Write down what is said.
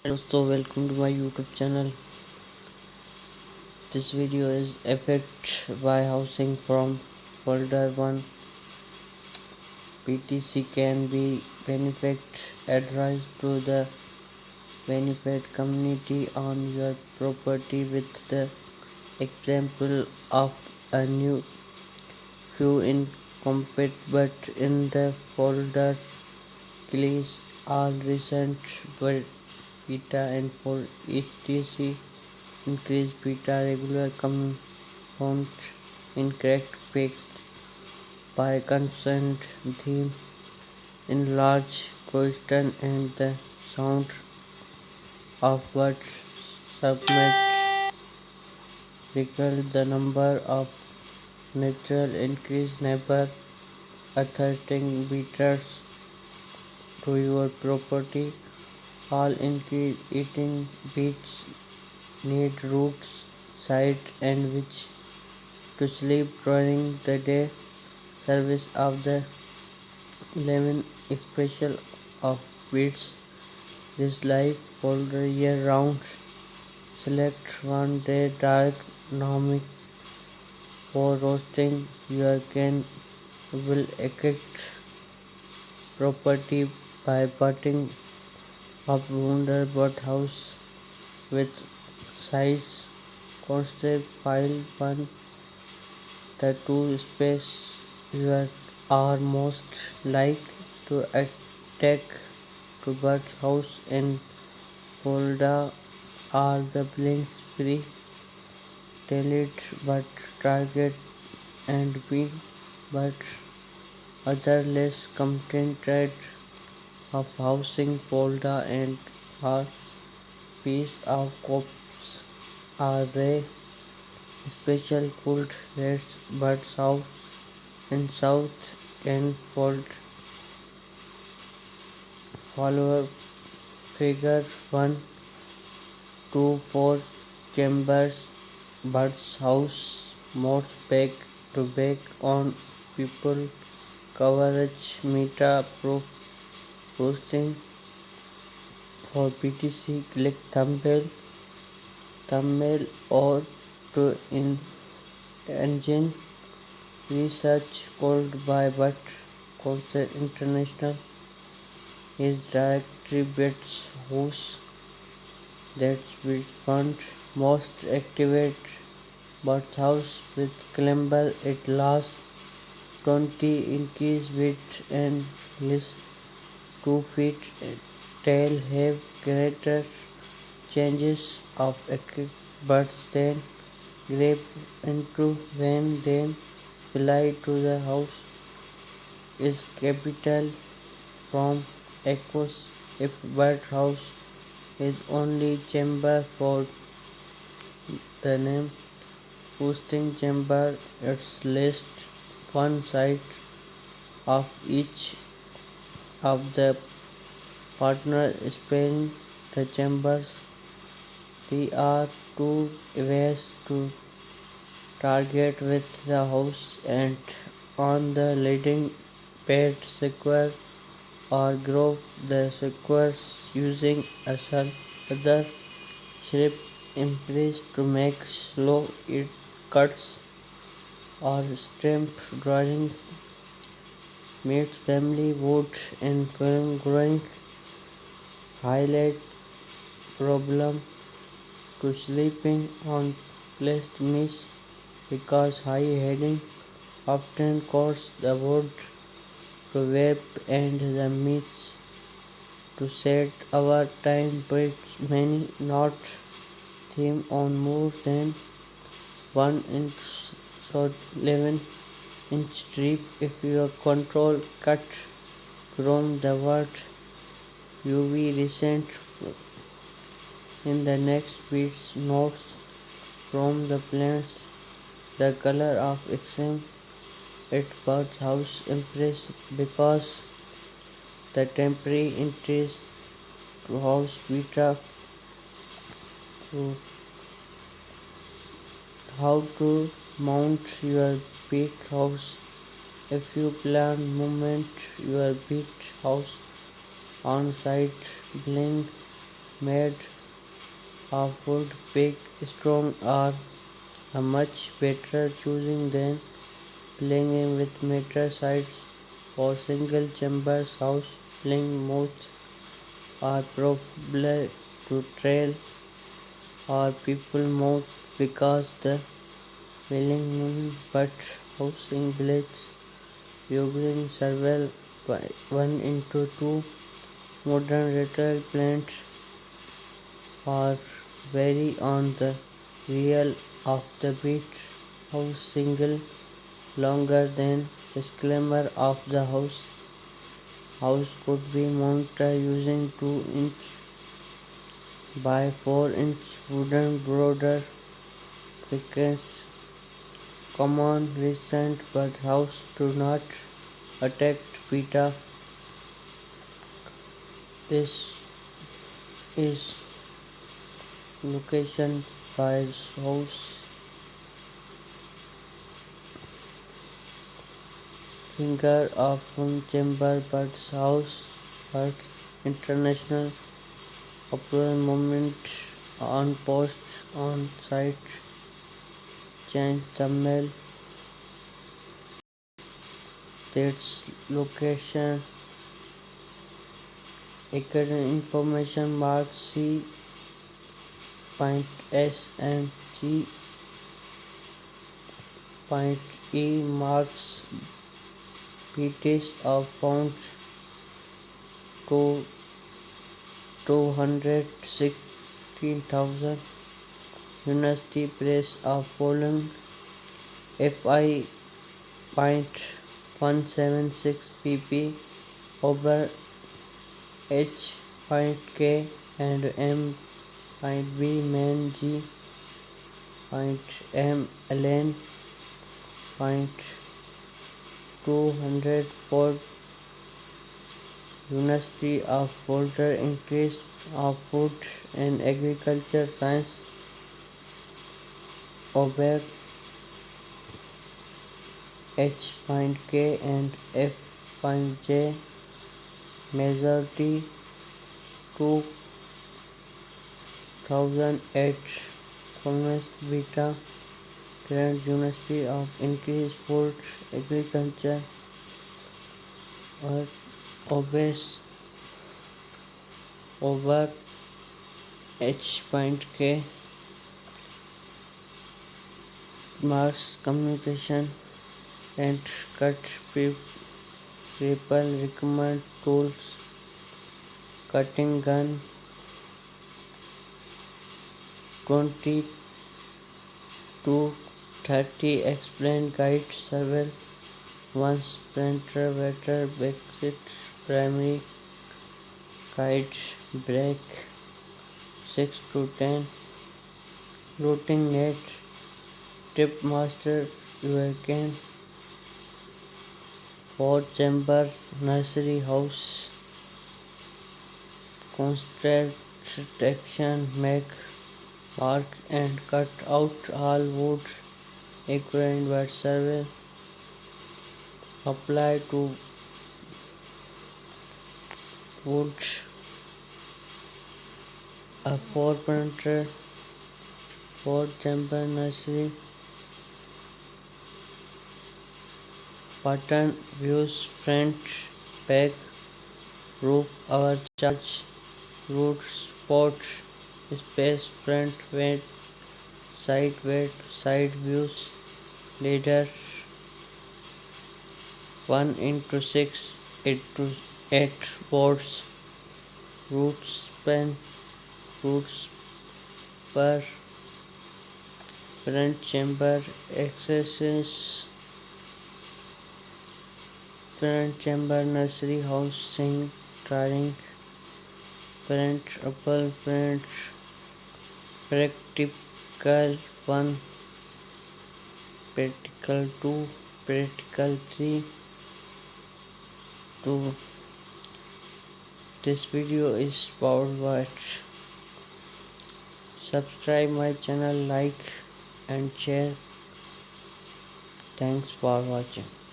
So welcome to my YouTube channel. This video is effect by housing from folder 1. PTC can be benefit advice to the benefit community on your property with the example of a new few incomplete but in the folder clears all recent beta and for etc increase beta regular compound incorrect fixed by consent theme in large question and the sound of words submit recall the number of natural increase neighbor attracting beaters to your property. All increase eating beats need roots side and which to sleep during the day service of the 11 special of beats this life folder year round select one day dark nomic for roasting your can will affect property by putting up wonderboard house with size constant file 1 the two space you are most like to attack to bird house and folder are the blinks free delete but target and b but other less contented of housing folder and are piece of cops are they special cold reds but south and south can fold follower figure 1 2 4 chambers birds house most back to back on people coverage meta proof posting for PTC click thumbnail or to in engine research called by but Concert International is directory bits whose that's which fund most activate birth house with climber it lasts 20 inches width and list 2 feet tail have greater changes of birds than grape into when then fly to the house is capital from echoes if bird house is only chamber for the name boosting chamber its list one side of each of the partner sparing the chambers. There are two ways to target with the house and on the leading pad square or group the squares using a other shape impress to make slow it cuts or stamp drawing meat family wood and film growing highlight problem to sleeping on placed miss because high heading often cause the wood to web and the meats to set our time breaks many not theme on more than 1 inch so 11-inch strip if your control cut from the word UV recent in the next beats notes from the plants the color of exam at bird's house impress because the temporary interest to house beta to how to mount your beat house if you plan movement your beat house on site blink made of wood, big, strong, are a much better choosing than playing with meter sides or single chambers house. Playing most are probably to trail or people mouth because the willing moon but housing village using several 1 into 2 modern retail plants are very on the real of the beach house single longer than disclaimer of the house could be mounted using 2-inch by 4-inch wooden border thickness. Common recent but house do not attack beta. This is location by house finger of chamber but house but international approval moment on post on site change thumbnail its location academic information mark C point S and G point E marks BTs are found to 216,000 University Press of Poland FI point 176 pp over H point K and M point B main G point M ln point 204 University of Further Increase of Food and Agriculture Science over H point K and F point J majority 2008 Commerce Beta Trent University of Increased Food Agriculture or obese over H point K marks communication and cut people recommend tools cutting gun 20 to 30 explain guide several once printer better exit primary guides break 6 to 10 routing net tip master you can 4 chamber nursery house construction make mark and cut out all wood equipment but survey apply to wood a 4 printer 4 chamber nursery button views front back roof our charge root spot space front side views ladder 1 into 6 into 8 boards root span roots per front chamber accesses front chamber nursery house sink tiling front upper front practical 1 practical 2 practical 3 2 this video is powered by subscribe my channel like and share thanks for watching.